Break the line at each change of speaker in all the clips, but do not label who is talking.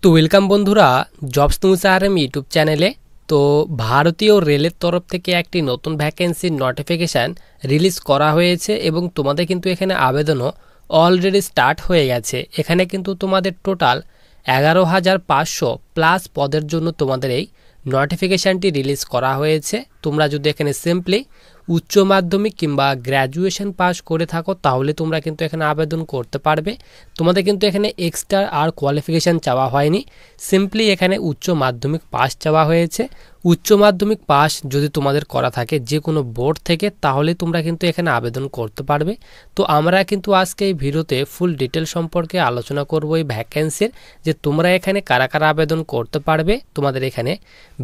তো ওয়েলকাম বন্ধুরা jobs news RM YouTube চ্যানেলে। তো ভারতীয় রেলের তরফ থেকে একটি নতুন ভ্যাকেন্সির নোটিফিকেশান রিলিজ করা হয়েছে এবং তোমাদের কিন্তু এখানে আবেদনও অলরেডি স্টার্ট হয়ে গেছে। এখানে কিন্তু তোমাদের টোটাল 11,500 প্লাস পদের জন্য তোমাদের এই নোটিফিকেশানটি রিলিজ করা হয়েছে। তোমরা যদি এখানে সিম্পলি উচ্চ মাধ্যমিক কিংবা গ্র্যাজুয়েশন পাস করে থাকো তাহলে তোমরা কিন্তু এখানে আবেদন করতে পারবে। তোমাদের কিন্তু এখানে এক্সট্রা আর কোয়ালিফিকেশান চাওয়া হয়নি, সিম্পলি এখানে উচ্চ মাধ্যমিক পাস চাওয়া হয়েছে। উচ্চ মাধ্যমিক পাস যদি তোমাদের করা থাকে যে কোনো বোর্ড থেকে তাহলে তোমরা কিন্তু এখানে আবেদন করতে পারবে। তো আমরা কিন্তু আজকে এই ভিডিওতে ফুল ডিটেল সম্পর্কে আলোচনা করব এই ভ্যাকেন্সির, যে তোমরা এখানে কারা কারা আবেদন করতে পারবে, তোমাদের এখানে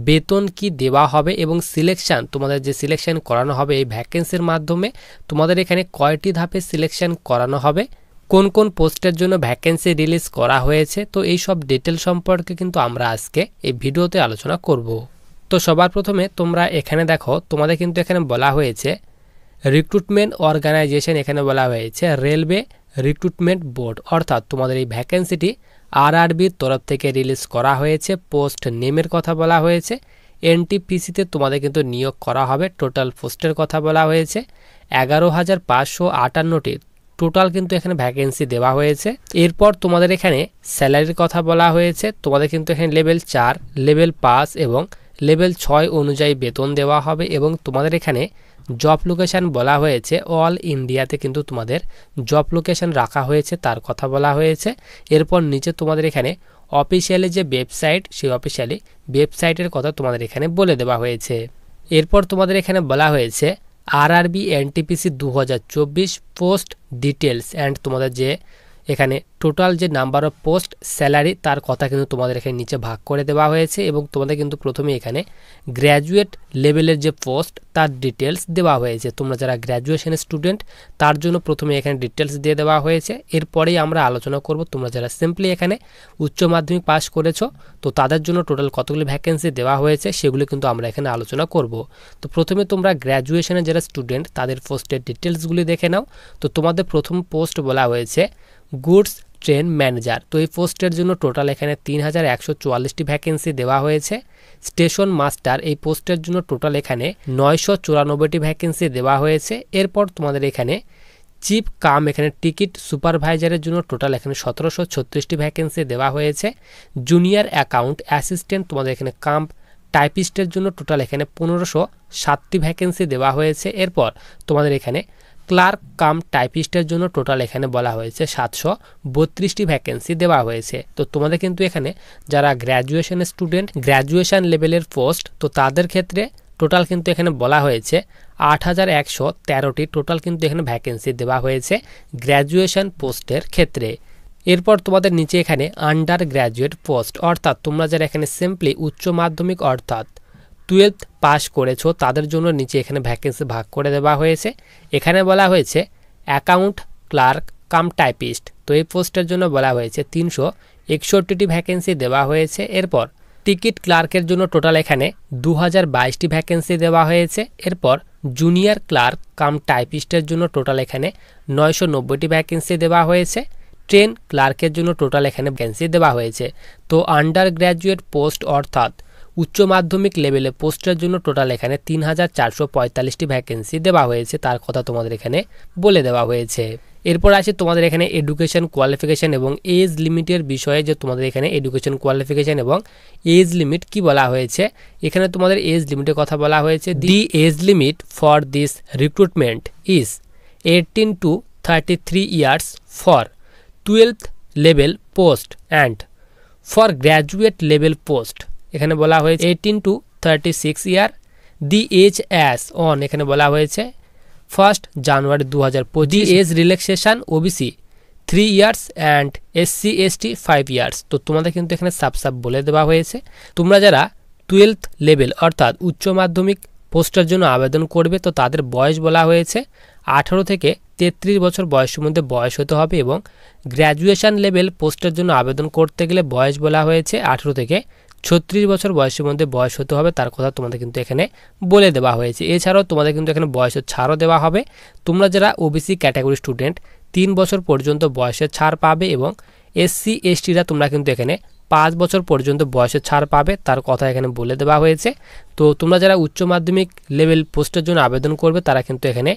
বেতন কি দেওয়া হবে এবং সিলেকশন, তোমাদের যে সিলেকশন করানো হবে এই ভ্যাকেন্সির মাধ্যমে তোমাদের এখানে কয়টি ধাপে সিলেকশন করানো হবে, কোন কোন পোস্টের জন্য ভ্যাকেন্সি রিলিজ করা হয়েছে। তো এই সব ডিটেল সম্পর্কে কিন্তু আমরা আজকে এই ভিডিওতে আলোচনা করব। তো সবার প্রথমে তোমরা এখানে দেখো, তোমাদের কিন্তু এখানে বলা হয়েছে রিক্রুটমেন্ট অর্গানাইজেশন, এখানে বলা হয়েছে রেলওয়ে রিক্রুটমেন্ট বোর্ড, অর্থাৎ তোমাদের এই ভ্যাকেন্সিটি আরআরবির তরফ থেকে রিলিজ করা হয়েছে। পোস্ট নেমের কথা বলা হয়েছে, এনটিপিসিতে তোমাদের কিন্তু নিয়োগ করা হবে। টোটাল পোস্টের কথা বলা হয়েছে 11,558টি টোটাল কিন্তু এখানে ভ্যাকেন্সি দেওয়া হয়েছে। এরপর তোমাদের এখানে স্যালারির কথা বলা হয়েছে, তোমাদের কিন্তু এখানে লেভেল 4, লেভেল 5 এবং লেভেল 6 অনুযায়ী বেতন দেওয়া হবে এবং তোমাদের এখানে জব লোকেশান বলা হয়েছে অল ইন্ডিয়াতে কিন্তু তোমাদের জব লোকেশান রাখা হয়েছে তার কথা বলা হয়েছে। এরপর নিচে তোমাদের এখানে অফিসিয়ালি যে ওয়েবসাইট, সেই অফিসিয়ালি ওয়েবসাইটের কথা তোমাদের এখানে বলে দেওয়া হয়েছে। এরপর তোমাদের এখানে বলা হয়েছে RRB NTPC 2024 post details and তোমাদের যে এখানে টোটাল যে নাম্বার অফ পোস্ট স্যালারি তার কথা কিন্তু তোমাদের এখানে নিচে ভাগ করে দেওয়া হয়েছে এবং তোমাদের কিন্তু প্রথমে এখানে গ্র্যাজুয়েট লেভেলের যে পোস্ট তার ডিটেলস দেওয়া হয়েছে। তোমরা যারা গ্র্যাজুয়েশন স্টুডেন্ট তার জন্য প্রথমে এখানে ডিটেলস দিয়ে দেওয়া হয়েছে। এরপরেই আমরা আলোচনা করব তোমরা যারা সিম্পলি এখানে উচ্চ মাধ্যমিক পাস করেছো তো তাদের জন্য টোটাল কতগুলি ভ্যাকেন্সি দেওয়া হয়েছে সেগুলো কিন্তু আমরা এখানে আলোচনা করব। তো প্রথমে তোমরা গ্র্যাজুয়েশনের যারা স্টুডেন্ট তাদের পোস্টের ডিটেলসগুলি দেখে নাও। তো তোমাদের প্রথম পোস্ট বলা হয়েছে গুডস ট্রেন ম্যানেজার। তো এই পোস্টের জন্য টোটাল এখানে 3,144টি ভ্যাকেন্সি দেওয়া হয়েছে। স্টেশন মাস্টার এই পোস্টের জন্য টোটাল এখানে 994টি ভ্যাকেন্সি দেওয়া হয়েছে। এরপর তোমাদের এখানে চিফ কাম এখানে টিকিট সুপারভাইজারের জন্য টোটাল এখানে 1736টি ভ্যাকেন্সি দেওয়া হয়েছে। জুনিয়র অ্যাকাউন্ট অ্যাসিস্ট্যান্ট তোমাদের এখানে কাম টাইপিস্টের জন্য টোটাল এখানে 1507টি ভ্যাকেন্সি দেওয়া হয়েছে। এরপর তোমাদের এখানে ক্লার্ক কাম টাইপিস্টের জন্য টোটাল এখানে বলা হয়েছে 732টি ভ্যাকেন্সি দেওয়া হয়েছে। তো তোমাদের কিন্তু এখানে যারা গ্র্যাজুয়েশন স্টুডেন্ট, গ্র্যাজুয়েশন লেভেলের পোস্ট, তো তাদের ক্ষেত্রে টোটাল কিন্তু এখানে বলা হয়েছে 8,113টি টোটাল কিন্তু এখানে ভ্যাকেন্সি দেওয়া হয়েছে গ্র্যাজুয়েশন পোস্টের ক্ষেত্রে। এরপর তোমাদের নিচে এখানে আন্ডার গ্র্যাজুয়েট পোস্ট, অর্থাৎ তোমরা যারা এখানে সিম্পলি উচ্চ মাধ্যমিক অর্থাৎ 12th পাস করেছো তাদের জন্য নিচে এখানে ভ্যাকেন্সি ভাগ করে দেওয়া হয়েছে। এখানে বলা হয়েছে অ্যাকাউন্ট ক্লার্ক কাম টাইপিস্ট, তো এই পোস্টের জন্য বলা হয়েছে 361টি ভ্যাকেন্সি দেওয়া হয়েছে। এরপর টিকিট ক্লার্কের জন্য টোটাল এখানে 2022টি ভ্যাকেন্সি দেওয়া হয়েছে। এরপর জুনিয়র ক্লার্ক কাম টাইপিস্টের জন্য টোটাল এখানে 990টি ভ্যাকেন্সি দেওয়া হয়েছে। ট্রেন ক্লার্কের জন্য টোটাল এখানে ভ্যাকেন্সি দেওয়া হয়েছে। তো আন্ডার গ্র্যাজুয়েট পোস্ট অর্থাৎ উচ্চ মাধ্যমিক লেভেলে পোস্টের জন্য টোটাল এখানে 3,445টি ভ্যাকেন্সি দেওয়া হয়েছে তার কথা তোমাদের এখানে বলে দেওয়া হয়েছে। এরপর আসে তোমাদের এখানে এডুকেশন কোয়ালিফিকেশান এবং এজ লিমিটের বিষয়ে, যে তোমাদের এখানে এডুকেশন কোয়ালিফিকেশান এবং এজ লিমিট কি বলা হয়েছে। এখানে তোমাদের এজ লিমিটের কথা বলা হয়েছে the age limit for this recruitment is 18 to 33 years for 12th level post and for graduate level post এখানে বলা হয়েছে 18 to 36 year. The age as on এখানে বলা হয়েছে 1 জানুয়ারি 2025। Age relaxation OBC 3 years and SC ST 5 years. তো তোমাদের কিন্তু এখানে সাব বলে দেওয়া হয়েছে। তোমরা যারা 12th লেভেল অর্থাৎ উচ্চ মাধ্যমিক পোস্টের জন্য আবেদন করবে তো তাদের বয়স বলা হয়েছে 18 থেকে 33 বছর বয়সের মধ্যে বয়স হতে হবে এবং গ্র্যাজুয়েশন লেভেল পোস্টের জন্য আবেদন করতে গেলে বয়স বলা হয়েছে 18 থেকে 36 বছর বয়সের মধ্যে বয়স হতে হবে তার কথা তোমাদের কিন্তু এখানে বলে দেওয়া হয়েছে। এছাড়াও তোমাদের কিন্তু এখানে বয়সের ছাড়ও দেওয়া হবে। তোমরা যারা ওবিসি ক্যাটাগরি স্টুডেন্ট 3 বছর পর্যন্ত বয়সের ছাড় পাবে এবং SC STরা তোমরা কিন্তু এখানে 5 বছর পর্যন্ত বয়সের ছাড় পাবে তার কথা এখানে বলে দেওয়া হয়েছে। তো তোমরা যারা উচ্চ মাধ্যমিক লেভেল পোস্টের জন্য আবেদন করবে তারা কিন্তু এখানে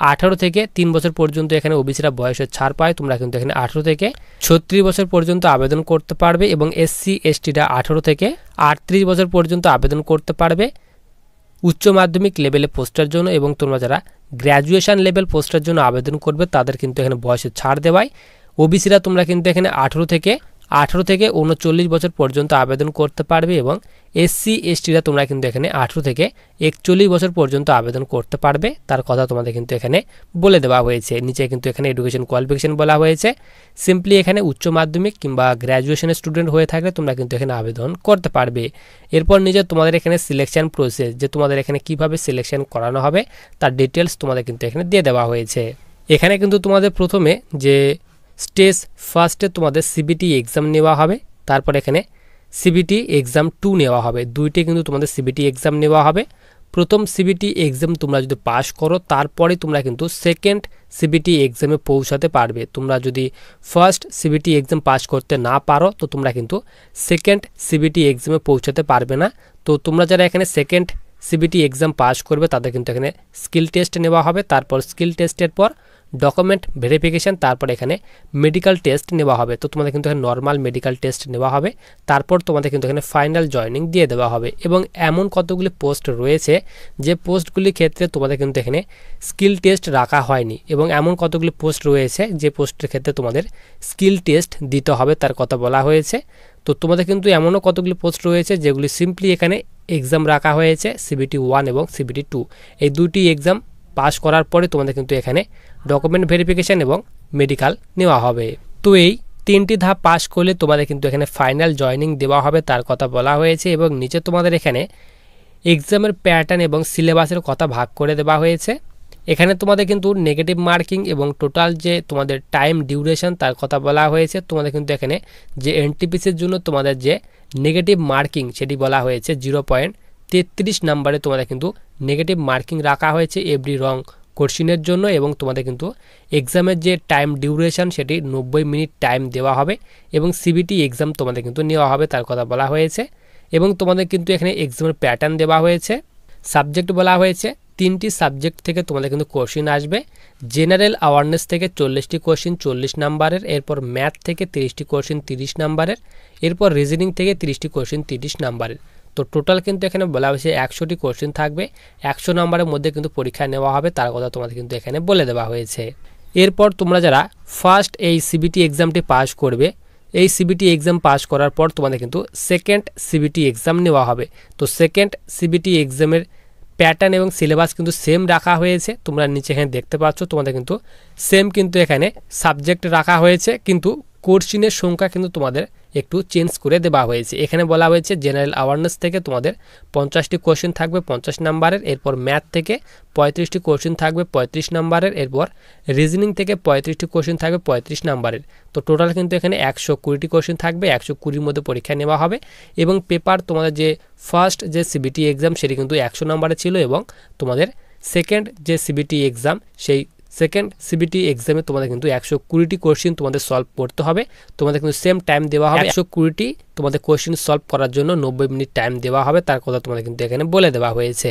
18 থেকে 3 বছর পর্যন্ত এখানে ওবিসিরা বয়সের ছাড় পায়। তোমরা কিন্তু এখানে 18 থেকে 36 বছর পর্যন্ত আবেদন করতে পারবে এবং এসসি এসটিরা 18 থেকে 38 বছর পর্যন্ত আবেদন করতে পারবে উচ্চ মাধ্যমিক লেভেলে পোস্টের জন্য। এবং তোমরা যারা গ্র্যাজুয়েশন লেভেল পোস্টের জন্য আবেদন করবে তাদের কিন্তু এখানে বয়সের ছাড় দেওয়ায় ওবিসিরা তোমরা কিন্তু এখানে 18 থেকে 39 বছর পর্যন্ত আবেদন করতে পারবে এবং এসসি এসটিরা তোমরা কিন্তু এখানে 18 থেকে 41 বছর পর্যন্ত আবেদন করতে পারবে তার কথা তোমাদের কিন্তু এখানে বলে দেওয়া হয়েছে। নিচে কিন্তু এখানে এডুকেশন কোয়ালিফিকেশন বলা হয়েছে। সিম্পলি এখানে উচ্চ মাধ্যমিক কিংবা গ্র্যাজুয়েশনের স্টুডেন্ট হয়ে থাকলে তোমরা কিন্তু এখানে আবেদন করতে পারবে। এরপর নিচে তোমাদের এখানে সিলেকশন প্রসেস, যে তোমাদের এখানে কিভাবে সিলেকশন করানো হবে তার ডিটেলস তোমাদের কিন্তু এখানে দিয়ে দেওয়া হয়েছে। এখানে কিন্তু তোমাদের প্রথমে যে স্টেজ ফার্স্টে তোমাদের সিবিটি এক্সাম নেওয়া হবে, তারপর এখানে সিবিটি এক্সাম 2 নেওয়া হবে। দুইটি কিন্তু তোমাদের সিবিটি এক্সাম নেওয়া হবে। প্রথম সিবিটি এক্সাম তোমরা যদি পাস করো তারপরে তোমরা কিন্তু সেকেন্ড সিবিটি এক্সামে পৌঁছাতে পারবে। তোমরা যদি ফার্স্ট সিবিটি এক্সাম পাস করতে না পারো তো তোমরা কিন্তু সেকেন্ড সিবিটি এক্সামে পৌঁছাতে পারবে না। তো তোমরা যারা এখানে সেকেন্ড সিবিটি এক্সাম পাস করবে তাদের কিন্তু এখানে স্কিল টেস্ট নেওয়া হবে। তারপর স্কিল টেস্টের পর ডকুমেন্ট ভেরিফিকেশান, তারপর এখানে মেডিকেল টেস্ট নেওয়া হবে। তো তোমাদের কিন্তু এখানে নর্মাল মেডিকেল টেস্ট নেওয়া হবে। তারপর তোমাদের কিন্তু এখানে ফাইনাল জয়নিং দিয়ে দেওয়া হবে। এবং এমন কতগুলি পোস্ট রয়েছে যে পোস্টগুলির ক্ষেত্রে তোমাদের কিন্তু এখানে স্কিল টেস্ট রাখা হয়নি এবং এমন কতগুলি পোস্ট রয়েছে যে পোস্টের ক্ষেত্রে তোমাদের স্কিল টেস্ট দিতে হবে তার কথা বলা হয়েছে। তো তোমাদের কিন্তু এমনও কতগুলি পোস্ট রয়েছে যেগুলি সিম্পলি এখানে এক্সাম রাখা হয়েছে সিবিটি 1 এবং সিবিটি 2। এই দুটি এক্সাম পাস করার পরে তোমাদের কিন্তু এখানে ডকুমেন্ট ভেরিফিকেশান এবং মেডিকেল নেওয়া হবে। তো এই 3টি ধাপ পাস করলে তোমাদের কিন্তু এখানে ফাইনাল জয়নিং দেওয়া হবে তার কথা বলা হয়েছে। এবং নিচে তোমাদের এখানে এক্সামের প্যাটার্ন এবং সিলেবাসের কথা ভাগ করে দেওয়া হয়েছে। এখানে তোমাদের কিন্তু নেগেটিভ মার্কিং এবং টোটাল যে তোমাদের টাইম ডিউরেশন তার কথা বলা হয়েছে। তোমাদের কিন্তু এখানে যে এনটিপিসির জন্য তোমাদের যে নেগেটিভ মার্কিং সেটি বলা হয়েছে 0.33 নাম্বারে তোমাদের কিন্তু নেগেটিভ মার্কিং রাখা হয়েছে এভরি রং কোশ্চিনের জন্য। এবং তোমাদের কিন্তু এক্সামের যে টাইম ডিউরেশন সেটি 90 মিনিট টাইম দেওয়া হবে এবং সিবিটি এক্সাম তোমাদের কিন্তু নেওয়া হবে তার কথা বলা হয়েছে। এবং তোমাদের কিন্তু এখানে এক্সামের প্যাটার্ন দেওয়া হয়েছে। সাবজেক্ট বলা হয়েছে 3টি সাবজেক্ট থেকে তোমাদের কিন্তু কোশ্চিন আসবে। জেনারেল অ্যাওয়ারনেস থেকে 40টি কোশ্চিন 40 নাম্বারের, এরপর ম্যাথ থেকে 30টি কোশ্চিন 30 নাম্বারের, এরপর রিজনিং থেকে 30টি কোশ্চিন 30 নাম্বারের। তো টোটাল কিন্তু এখানে বলা হয়েছে 100টি কোশ্চিন থাকবে। 100 নাম্বারের মধ্যে কিন্তু পরীক্ষা নেওয়া হবে তার কথা তোমাদের কিন্তু এখানে বলে দেওয়া হয়েছে। এরপর তোমরা যারা ফার্স্ট এই সিবিটি এক্সামটি পাস করবে, এই সিবিটি এক্সাম পাস করার পর তোমাদের কিন্তু সেকেন্ড সিবিটি এক্সাম নেওয়া হবে। তো সেকেন্ড সিবিটি এক্সামের প্যাটার্ন এবং সিলেবাস কিন্তু সেম রাখা হয়েছে। তোমরা নিচে এখানে দেখতে পাচ্ছ তোমাদের কিন্তু সেম কিন্তু এখানে সাবজেক্ট রাখা হয়েছে, কিন্তু কোশ্চিনের সংখ্যা কিন্তু তোমাদের একটু চেঞ্জ করে দেওয়া হয়েছে। এখানে বলা হয়েছে জেনারেল অ্যাওয়ারনেস থেকে তোমাদের 50টি কোশ্চিন থাকবে 50 নাম্বারের, এরপর ম্যাথ থেকে 35টি কোশ্চিন থাকবে 35 নাম্বারের, এরপর রিজনিং থেকে 35টি কোশ্চিন থাকবে 35 নাম্বারের। তো টোটাল কিন্তু এখানে 120টি কোশ্চিন থাকবে। 120-র মধ্যে পরীক্ষা নেওয়া হবে এবং পেপার তোমাদের যে ফার্স্ট যে সিবিটি এক্সাম সেটি কিন্তু 100 নাম্বারে ছিল এবং তোমাদের সেকেন্ড যে সিবিটি এক্সাম সেই সেকেন্ড সিবিটি এক্সামে তোমাদের কিন্তু 120টি কোশ্চিন তোমাদের সলভ করতে হবে। তোমাদের কিন্তু সেম টাইম দেওয়া হবে। 120টি তোমাদের কোশ্চিন সলভ করার জন্য 90 মিনিট টাইম দেওয়া হবে তার কথা তোমাদের কিন্তু এখানে বলে দেওয়া হয়েছে।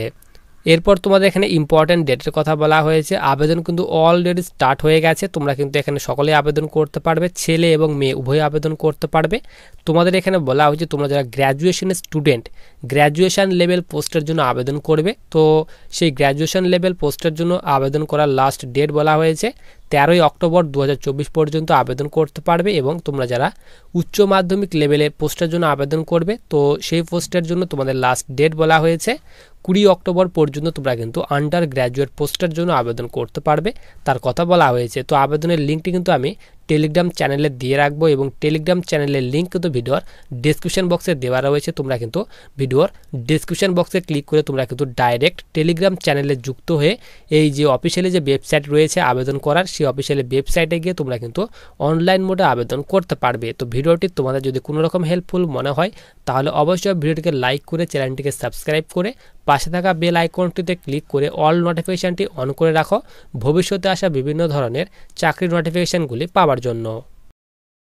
এরপর তোমাদের এখানে ইম্পর্টেন্ট ডেটের কথা বলা হয়েছে। আবেদন কিন্তু অলরেডি স্টার্ট হয়ে গেছে। তোমরা কিন্তু এখানে সকলেই আবেদন করতে পারবে, ছেলে এবং মেয়ে উভয় আবেদন করতে পারবে। তোমাদের এখানে বলা হয়েছে তোমরা যারা গ্র্যাজুয়েশনের স্টুডেন্ট গ্র্যাজুয়েশন লেভেল পোস্টের জন্য আবেদন করবে, তো সেই গ্র্যাজুয়েশন লেভেল পোস্টের জন্য আবেদন করার লাস্ট ডেট বলা হয়েছে 13ই অক্টোবর 2024 পর্যন্ত আবেদন করতে পারবে। এবং তোমরা যারা উচ্চ মাধ্যমিক লেভেলে পোস্টের জন্য আবেদন করবে তো সেই পোস্টের জন্য তোমাদের লাস্ট ডেট বলা হয়েছে 20 অক্টোবর পর্যন্ত তোমরা কিন্তু আন্ডার গ্র্যাজুয়েট পোস্টের জন্য আবেদন করতে পারবে তার কথা বলা হয়েছে। তো আবেদনের লিঙ্কটি কিন্তু আমি টেলিগ্রাম চ্যানেলে দিয়ে রাখবো এবং টেলিগ্রাম চ্যানেলের লিঙ্ক কিন্তু ভিডিওর ডেসক্রিপশন বক্সে দেওয়া রয়েছে। তোমরা কিন্তু ভিডিওর ডেসক্রিপশন বক্সে ক্লিক করে তোমরা কিন্তু ডাইরেক্ট টেলিগ্রাম চ্যানেলে যুক্ত হয়ে এই যে অফিসিয়ালি যে ওয়েবসাইট রয়েছে আবেদন করার, সেই অফিসিয়ালি ওয়েবসাইটে গিয়ে তোমরা কিন্তু অনলাইন মোডে আবেদন করতে পারবে। তো ভিডিওটি তোমাদের যদি কোনো রকম হেল্পফুল মনে হয় তাহলে অবশ্যই ভিডিওটিকে লাইক করে চ্যানেলটিকে সাবস্ক্রাইব করে পাশে থাকা বেল আইকনটিতে ক্লিক করে অল নোটিফিকেশনটি অন করে রাখো ভবিষ্যতে আসা বিভিন্ন ধরনের চাকরির নোটিফিকেশনগুলি পাওয়ার জন্য।